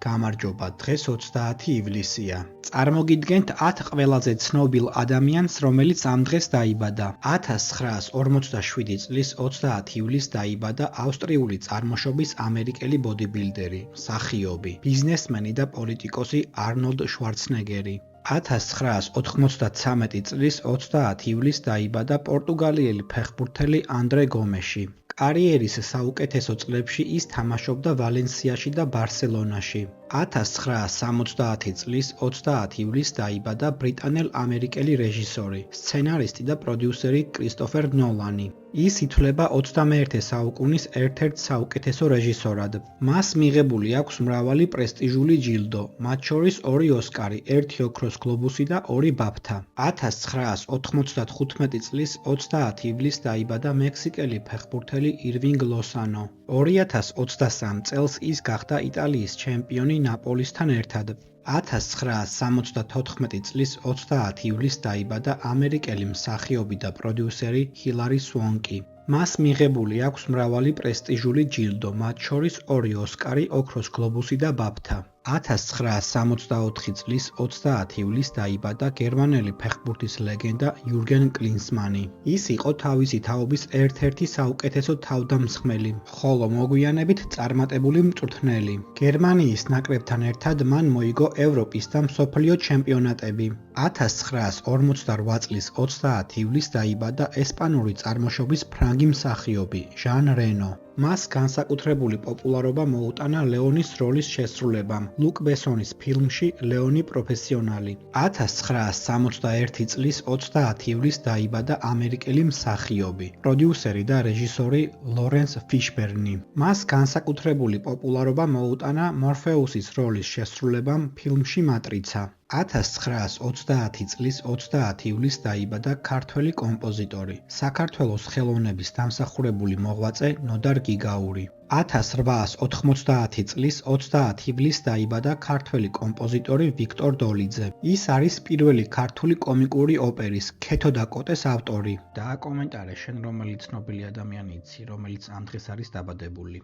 გამარჯობა, დღეს 30 ივლისია. წარმოგიდგენთ 10 ყველაზე ცნობილ ადამიანს, რომელიც ამ დღეს დაიბადა. 1947 წლის 30 ივლისს დაიბადა ავსტრიული წარმოშობის ამერიკელი ბოდიბილდერი, მსახიობი, ბიზნესმენი და პოლიტიკოსი არნოლდ შვარცნეგერი. 1993 წლის 30 ივლისს დაიბადა პორტუგალიელი ფეხბურთელი ანდრე გომეში. კარიერის საუკეთესო წლებში ის თამაშობდა ვალენსიაში და ბარსელონაში. 1970 წლის 30 ივლისს დაიბადა ბრიტანელ-ამერიკელი რეჟისორი, სცენარისტი და პროდიუსერი კრისტოფერ ნოლანი. ის ითვლება 21 საუკუნის ერთ-ერთ საუკეთესო რეჟისორად. მას მიღებული აქვს მრავალი პრესტიჟული ჯილდო, მათ შორის 2 ოსკარი, 1 ოქროს გლობუსი და 2 ბაფთა. 1995 წლის 30 ივლისს დაიბადა მექსიკელი ფეხბურთელი ირვინგ ლოსანო. 2023 წელს ის გახდა იტალიის ჩემპიონი ნაპოლისთან ერთად. 1974 წლის 30 ივლისს დაიბადა ამერიკელი მსახიობი და პროდიუსერი ჰილარი სვონკი. მას მიღებული აქვს მრავალი პრესტიჟული ჯილდო, მათ შორის 2 ოსკარი, ოქროს გლობუსი და ბაფთა. 1964 წლის 30 ივლისს დაიბადა გერმანელი ფეხბურთის ლეგენდა იურგენ კლინსმანი. ის იყო თავისი თაობის ერთ-ერთი საუკეთესო თავდამსხმელი, ხოლო მოგვიანებით წარმატებული მწვრთნელი. გერმანიის ნაკრებთან ერთად მან მოიგო ევროპის და მსოფლიო ჩემპიონატები. 1948 წლის 30 ივლისს დაიბადა ესპანური წარმოშობის ფრანგი მსახიობი, ჟან რენო. მას განსაკუთრებული პოპულარობა მოუტანა ლეონის როლის შესრულებამ ლუკ ბესონის ფილმში ლეონი პროფესიონალი. 1961 წლის 30 ივლისს დაიბადა ამერიკელი მსახიობი, პროდიუსერი და რეჟისორი ლორენს ფიშბერნი. მას განსაკუთრებული პოპულარობა მოუტანა მორფეუსის როლის შესრულებამ ფილმში მატრიცა. 1930 წლის 30 ივლისს დაიბადა ქართველი კომპოზიტორი, საქართველოს ხელოვნების დამსახურებული მოღვაწე ნოდარ გიგაური. 1890 წლის 30 ივლისს დაიბადა ქართველი კომპოზიტორი ვიქტორ დოლიძე. ის არის პირველი ქართული კომიკური ოპერის „ქეთო და კოტეს“ ავტორი. და კომენტარე შენ რომელი ცნობილი ადამიანი იცი, რომელიც ამ დღეს არის დაბადებული.